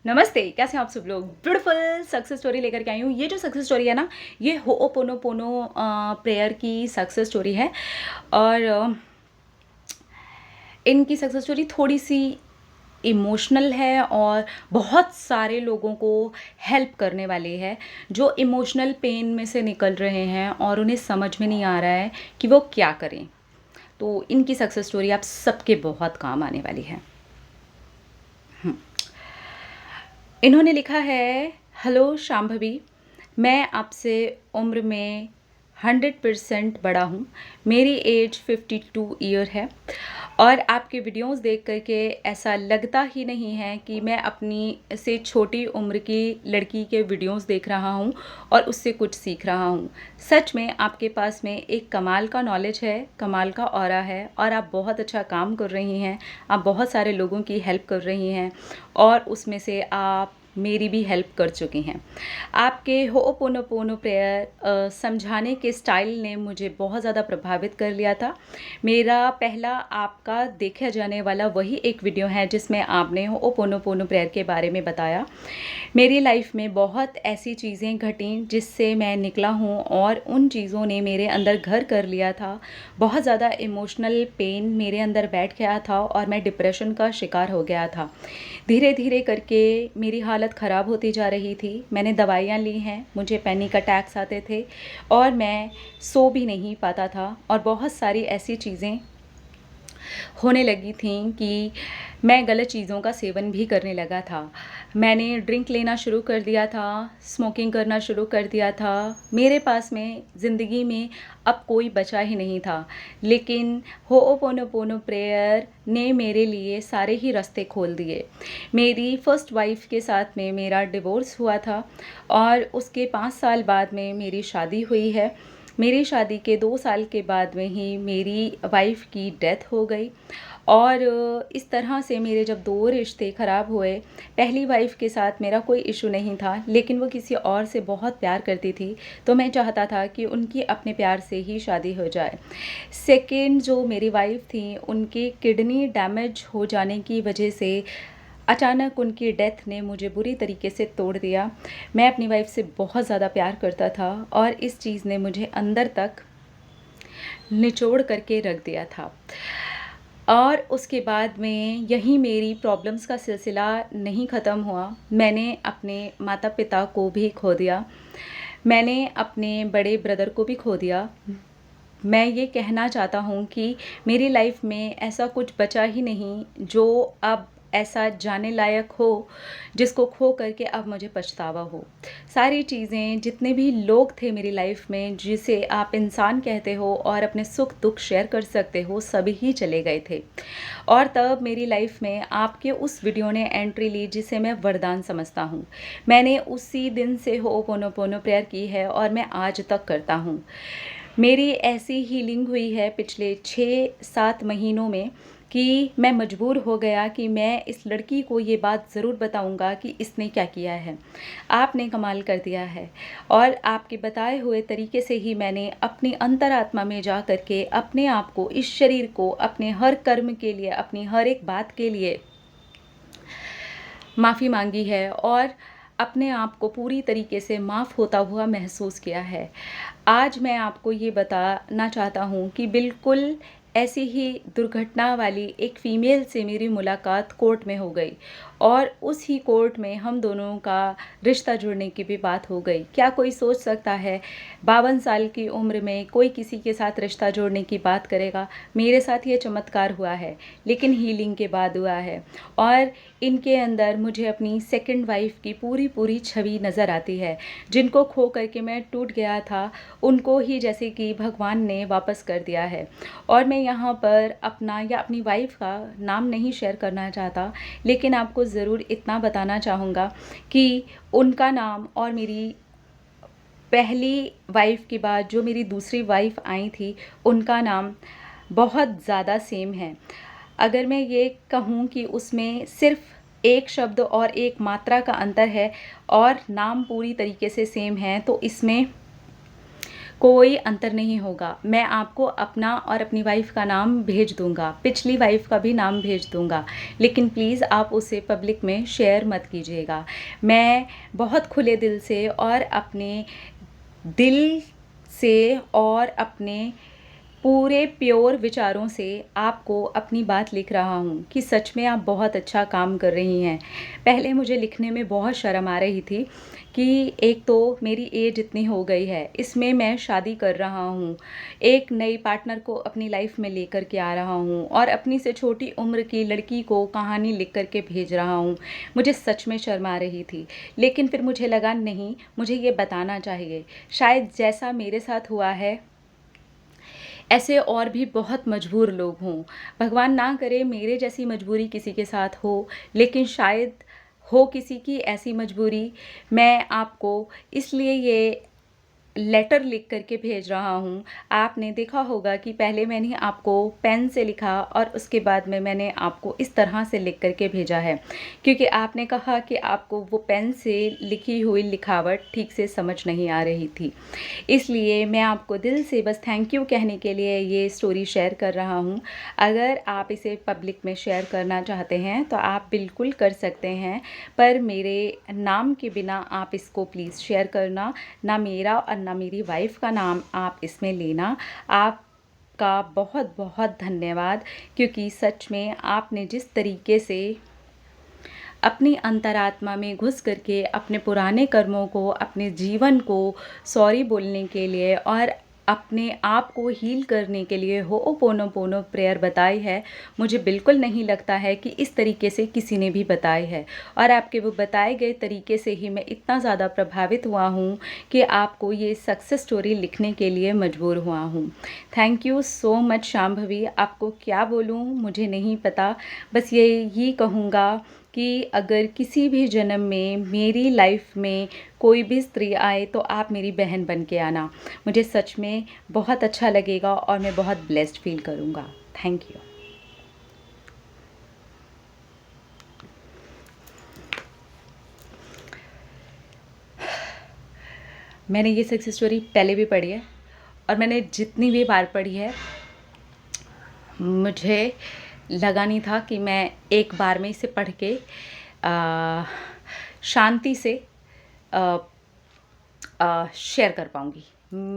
नमस्ते, कैसे हैं आप सब लोग? ब्यूटीफुल सक्सेस स्टोरी लेकर के आई हूँ। ये जो सक्सेस स्टोरी है ना, ये होओपोनोपोनो प्रेयर की सक्सेस स्टोरी है और इनकी सक्सेस स्टोरी थोड़ी-सी इमोशनल है और बहुत सारे लोगों को हेल्प करने वाली है, जो इमोशनल पेन में से निकल रहे हैं और उन्हें समझ में नहीं आ रहा है कि वो क्या करें। तो इनकी सक्सेस स्टोरी आप सबके बहुत काम आने वाली है। हुँ। इन्होंने लिखा है, हेलो शांभवी, मैं आपसे उम्र में 100% बड़ा हूँ। मेरी एज 52 ईयर है और आपके वीडियोस देख कर के ऐसा लगता ही नहीं है कि मैं अपनी से छोटी उम्र की लड़की के वीडियोस देख रहा हूँ और उससे कुछ सीख रहा हूँ। सच में आपके पास में एक कमाल का नॉलेज है, कमाल का ऑरा है और आप बहुत अच्छा काम कर रही हैं। आप बहुत सारे लोगों की हेल्प कर रही हैं और उसमें से आप मेरी भी हेल्प कर चुकी हैं। आपके होओपोनोपोनो प्रेयर समझाने के स्टाइल ने मुझे बहुत ज़्यादा प्रभावित कर लिया था। मेरा पहला आपका देखा जाने वाला वही एक वीडियो है जिसमें आपने होओपोनोपोनो प्रेयर के बारे में बताया। मेरी लाइफ में बहुत ऐसी चीज़ें घटीं जिससे मैं निकला हूँ और उन चीज़ों ने मेरे अंदर घर कर लिया था। बहुत ज़्यादा इमोशनल पेन मेरे अंदर बैठ गया था और मैं डिप्रेशन का शिकार हो गया था। धीरे धीरे करके मेरी हालत ख़राब होती जा रही थी। मैंने दवाइयाँ ली हैं, मुझे पैनिक अटैक्स आते थे और मैं सो भी नहीं पाता था और बहुत सारी ऐसी चीज़ें होने लगी थी कि मैं गलत चीज़ों का सेवन भी करने लगा था। मैंने ड्रिंक लेना शुरू कर दिया था, स्मोकिंग करना शुरू कर दिया था। मेरे पास में ज़िंदगी में अब कोई बचा ही नहीं था। लेकिन होओपोनोपोनो प्रेयर ने मेरे लिए सारे ही रास्ते खोल दिए। मेरी फर्स्ट वाइफ़ के साथ में मेरा डिवोर्स हुआ था और उसके 5 साल बाद में मेरी शादी हुई है। मेरी शादी के 2 साल के बाद में ही मेरी वाइफ़ की डेथ हो गई और इस तरह से मेरे जब 2 रिश्ते ख़राब हुए, पहली वाइफ़ के साथ मेरा कोई इश्यू नहीं था, लेकिन वो किसी और से बहुत प्यार करती थी, तो मैं चाहता था कि उनकी अपने प्यार से ही शादी हो जाए। सेकंड जो मेरी वाइफ़ थी, उनकी किडनी डैमेज हो जाने की वजह से अचानक उनकी डेथ ने मुझे बुरी तरीके से तोड़ दिया। मैं अपनी वाइफ़ से बहुत ज़्यादा प्यार करता था और इस चीज़ ने मुझे अंदर तक निचोड़ करके रख दिया था। और उसके बाद में यहीं मेरी प्रॉब्लम्स का सिलसिला नहीं ख़त्म हुआ। मैंने अपने माता-पिता को भी खो दिया। मैंने अपने बड़े ब्रदर को भी खो दिया। मैं ये कहना चाहता हूँ कि मेरी लाइफ़ में ऐसा कुछ बचा ही नहीं जो अब ऐसा जाने लायक हो, जिसको खो कर के अब मुझे पछतावा हो। सारी चीज़ें जितने भी लोग थे मेरी लाइफ़ में जिसे आप इंसान कहते हो और अपने सुख-दुःख शेयर कर सकते हो, सभी ही चले गए थे। और तब मेरी लाइफ़ में आपके उस वीडियो ने एंट्री ली जिसे मैं वरदान समझता हूँ। मैंने उसी दिन से होओपोनोपोनो प्रेयर की है और मैं आज तक करता हूँ। मेरी ऐसी हीलिंग हुई है पिछले 6-7 महीनों में कि मैं मजबूर हो गया कि मैं इस लड़की को ये बात ज़रूर बताऊंगा कि इसने क्या किया है। आपने कमाल कर दिया है और आपके बताए हुए तरीके से ही मैंने अपनी अंतरात्मा में जा कर के अपने आप को, इस शरीर को, अपने हर कर्म के लिए, अपनी हर एक बात के लिए माफ़ी मांगी है और अपने आप को पूरी तरीके से माफ़ होता हुआ महसूस किया है। आज मैं आपको ये बताना चाहता हूँ कि बिल्कुल ऐसी ही दुर्घटना वाली एक फ़ीमेल से मेरी मुलाकात कोर्ट में हो गई और उस ही कोर्ट में हम दोनों का रिश्ता जुड़ने की भी बात हो गई। क्या कोई सोच सकता है 52 साल की उम्र में कोई किसी के साथ रिश्ता जोड़ने की बात करेगा? मेरे साथ ये चमत्कार हुआ है, लेकिन हीलिंग के बाद हुआ है और इनके अंदर मुझे अपनी सेकंड वाइफ़ की पूरी छवि नज़र आती है। जिनको खो कर के मैं टूट गया था, उनको ही जैसे कि भगवान ने वापस कर दिया है। और मैं यहाँ पर अपना या अपनी वाइफ़ का नाम नहीं शेयर करना चाहता, लेकिन आपको ज़रूर इतना बताना चाहूँगा कि उनका नाम और मेरी पहली वाइफ़ के बाद जो मेरी दूसरी वाइफ़ आई थी, उनका नाम बहुत ज़्यादा सेम है। अगर मैं ये कहूँ कि उसमें सिर्फ़ एक शब्द और एक मात्रा का अंतर है और नाम पूरी तरीके से सेम है, तो इसमें कोई अंतर नहीं होगा। मैं आपको अपना और अपनी वाइफ़ का नाम भेज दूँगा, पिछली वाइफ़ का भी नाम भेज दूँगा, लेकिन प्लीज़ आप उसे पब्लिक में शेयर मत कीजिएगा। मैं बहुत खुले दिल से और अपने दिल से और अपने पूरे प्योर विचारों से आपको अपनी बात लिख रहा हूँ कि सच में आप बहुत अच्छा काम कर रही हैं। पहले मुझे लिखने में बहुत शर्म आ रही थी कि एक तो मेरी एज इतनी हो गई है, इसमें मैं शादी कर रहा हूँ, एक नई पार्टनर को अपनी लाइफ में लेकर के आ रहा हूँ और अपनी से छोटी उम्र की लड़की को कहानी लिख कर के भेज रहा हूँ। मुझे सच में शर्म आ रही थी, लेकिन फिर मुझे लगा नहीं, मुझे ये बताना चाहिए। शायद जैसा मेरे साथ हुआ है ऐसे और भी बहुत मजबूर लोग हों। भगवान ना करे मेरे जैसी मजबूरी किसी के साथ हो, लेकिन शायद हो किसी की ऐसी मजबूरी। मैं आपको इसलिए ये लेटर लिख करके भेज रहा हूँ। आपने देखा होगा कि पहले मैंने आपको पेन से लिखा और उसके बाद में मैंने आपको इस तरह से लिख करके भेजा है, क्योंकि आपने कहा कि आपको वो पेन से लिखी हुई लिखावट ठीक से समझ नहीं आ रही थी। इसलिए मैं आपको दिल से बस थैंक यू कहने के लिए ये स्टोरी शेयर कर रहा हूँ। अगर आप इसे पब्लिक में शेयर करना चाहते हैं तो आप बिल्कुल कर सकते हैं, पर मेरे नाम के बिना आप इसको प्लीज़ शेयर करना। ना मेरा और ना मेरी वाइफ़ का नाम आप इसमें लेना। आपका बहुत बहुत धन्यवाद, क्योंकि सच में आपने जिस तरीके से अपनी अंतरात्मा में घुस करके अपने पुराने कर्मों को, अपने जीवन को सॉरी बोलने के लिए और अपने आप को हील करने के लिए होओपोनोपोनो प्रेयर बताई है, मुझे बिल्कुल नहीं लगता है कि इस तरीके से किसी ने भी बताई है। और आपके वो बताए गए तरीके से ही मैं इतना ज़्यादा प्रभावित हुआ हूँ कि आपको ये सक्सेस स्टोरी लिखने के लिए मजबूर हुआ हूँ। Thank you so much Shambhavi. आपको क्या बोलूँ मुझे नहीं पता, बस यही कहूँगा कि अगर किसी भी जन्म में मेरी लाइफ में कोई भी स्त्री आए तो आप मेरी बहन बन के आना। मुझे सच में बहुत अच्छा लगेगा और मैं बहुत ब्लेस्ड फील करूँगा। Thank you. मैंने ये सक्सेस स्टोरी पहले भी पढ़ी है और मैंने जितनी भी बार पढ़ी है, मुझे लगा नहीं था कि मैं एक बार में इसे पढ़ के शांति से शेयर कर पाऊँगी।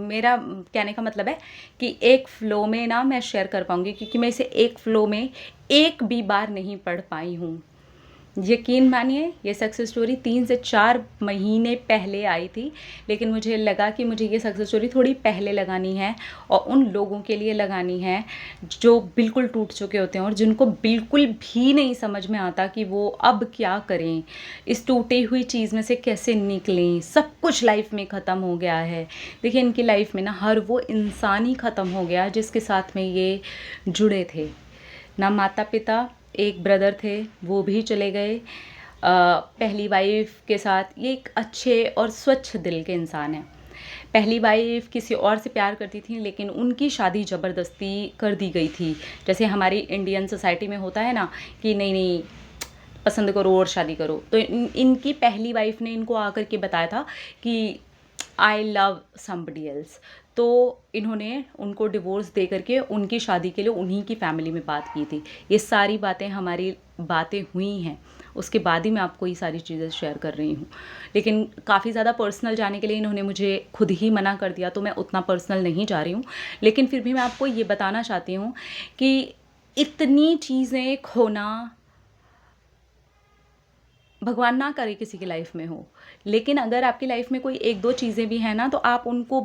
मेरा कहने का मतलब है कि एक फ़्लो में ना मैं शेयर कर पाऊँगी, क्योंकि मैं इसे एक फ़्लो में एक भी बार नहीं पढ़ पाई हूँ। यकीन मानिए ये सक्सेस स्टोरी 3 से 4 महीने पहले आई थी, लेकिन मुझे लगा कि मुझे ये सक्सेस स्टोरी थोड़ी पहले लगानी है और उन लोगों के लिए लगानी है जो बिल्कुल टूट चुके होते हैं और जिनको बिल्कुल भी नहीं समझ में आता कि वो अब क्या करें, इस टूटी हुई चीज़ में से कैसे निकलें। सब कुछ लाइफ में ख़त्म हो गया है। देखिए इनकी लाइफ में ना हर वो इंसान ही ख़त्म हो गया जिसके साथ में ये जुड़े थे। ना माता पिता, एक ब्रदर थे वो भी चले गए। पहली वाइफ के साथ ये एक अच्छे और स्वच्छ दिल के इंसान हैं। पहली वाइफ किसी और से प्यार करती थी, लेकिन उनकी शादी ज़बरदस्ती कर दी गई थी। जैसे हमारी इंडियन सोसाइटी में होता है ना कि नहीं नहीं पसंद करो और शादी करो, तो इनकी पहली वाइफ ने इनको आकर के बताया था कि आई लव समबडी एल्स। तो इन्होंने उनको डिवोर्स दे करके उनकी शादी के लिए उन्हीं की फैमिली में बात की थी। ये सारी बातें हमारी बातें हुई हैं, उसके बाद ही मैं आपको ये सारी चीज़ें शेयर कर रही हूँ। लेकिन काफ़ी ज़्यादा पर्सनल जाने के लिए इन्होंने मुझे खुद ही मना कर दिया, तो मैं उतना पर्सनल नहीं जा रही हूँ। लेकिन फिर भी मैं आपको ये बताना चाहती हूँ कि इतनी चीज़ें खोना भगवान ना करे किसी की लाइफ में हो, लेकिन अगर आपकी लाइफ में कोई एक दो चीज़ें भी हैं ना, तो आप उनको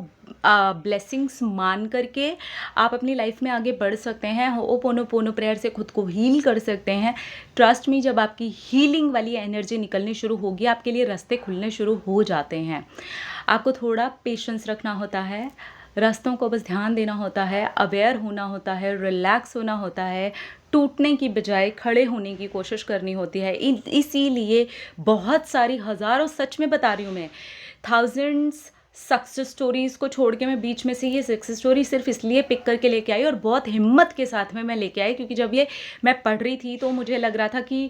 ब्लेसिंग्स मान करके आप अपनी लाइफ में आगे बढ़ सकते हैं। होओपोनोपोनो प्रेयर से खुद को हील कर सकते हैं। ट्रस्ट मी, जब आपकी हीलिंग वाली एनर्जी निकलनी शुरू होगी, आपके लिए रास्ते खुलने शुरू हो जाते हैं। आपको थोड़ा पेशेंस रखना होता है, रास्तों को बस ध्यान देना होता है, अवेयर होना होता है, रिलैक्स होना होता है, टूटने की बजाय खड़े होने की कोशिश करनी होती है। इसीलिए बहुत सारी हज़ारों, सच में बता रही हूँ मैं, थाउजेंड्स सक्सेस स्टोरीज़ को छोड़ के मैं बीच में से ये सक्सेस स्टोरी सिर्फ इसलिए पिक करके लेके आई और बहुत हिम्मत के साथ में मैं लेके आई, क्योंकि जब ये मैं पढ़ रही थी तो मुझे लग रहा था कि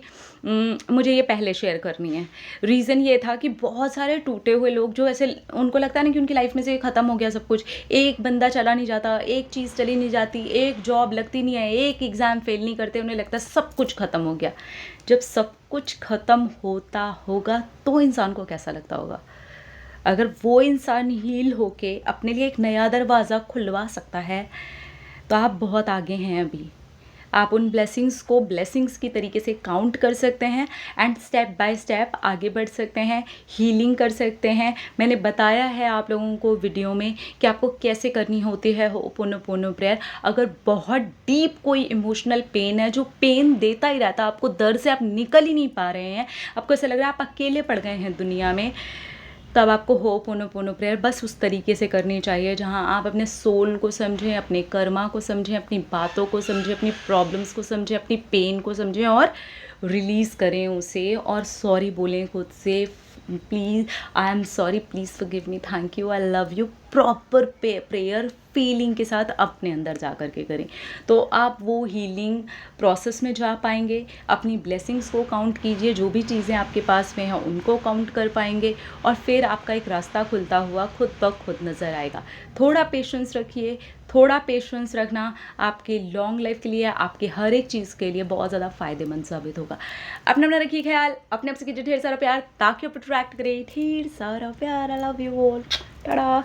मुझे ये पहले शेयर करनी है। रीज़न ये था कि बहुत सारे टूटे हुए लोग जो ऐसे उनको लगता है ना कि उनकी लाइफ में से ख़त्म हो गया सब कुछ, एक बंदा चला नहीं जाता, एक चीज़ चली नहीं जाती, एक जॉब लगती नहीं है, एक एग्ज़ाम फेल नहीं करते, उन्हें लगता है सब कुछ ख़त्म हो गया। जब सब कुछ ख़त्म होता होगा तो इंसान को कैसा लगता होगा? अगर वो इंसान हील होके अपने लिए एक नया दरवाज़ा खुलवा सकता है तो आप बहुत आगे हैं अभी। आप उन ब्लेसिंग्स को ब्लेसिंग्स की तरीके से काउंट कर सकते हैं एंड स्टेप बाय स्टेप आगे बढ़ सकते हैं, हीलिंग कर सकते हैं। मैंने बताया है आप लोगों को वीडियो में कि आपको कैसे करनी होती है होपोनोपोनो प्रेयर। अगर बहुत डीप कोई इमोशनल पेन है जो पेन देता ही रहता है, आपको दर्द से आप निकल ही नहीं पा रहे हैं, आपको ऐसा लग रहा है आप अकेले पड़ गए हैं दुनिया में, तब आपको होपोनोपोनो प्रेयर बस उस तरीके से करनी चाहिए जहाँ आप अपने सोल को समझें, अपने कर्मा को समझें, अपनी बातों को समझें, अपनी प्रॉब्लम्स को समझें, अपनी पेन को समझें और रिलीज़ करें उसे और सॉरी बोलें खुद से, please I am sorry, please forgive me, thank you, I love you. Proper prayer feeling के साथ अपने अंदर जा कर के करें तो आप वो हीलिंग प्रोसेस में जा पाएंगे। अपनी ब्लेसिंग्स को काउंट कीजिए, जो भी चीज़ें आपके पास में हैं उनको काउंट कर पाएंगे और फिर आपका एक रास्ता खुलता हुआ खुद ब खुद नज़र आएगा। थोड़ा पेशेंस रखिए, थोड़ा पेशेंस रखना आपके लॉन्ग लाइफ के लिए, आपके हर एक चीज़ के लिए बहुत ज़्यादा फ़ायदेमंद साबित होगा। अपना रखिए ख्याल, अपने आप से कीजिए ढेर सारा प्यार ताकि आप अट्रैक्ट करें ढेर सारा प्यार। I love you all, Tata.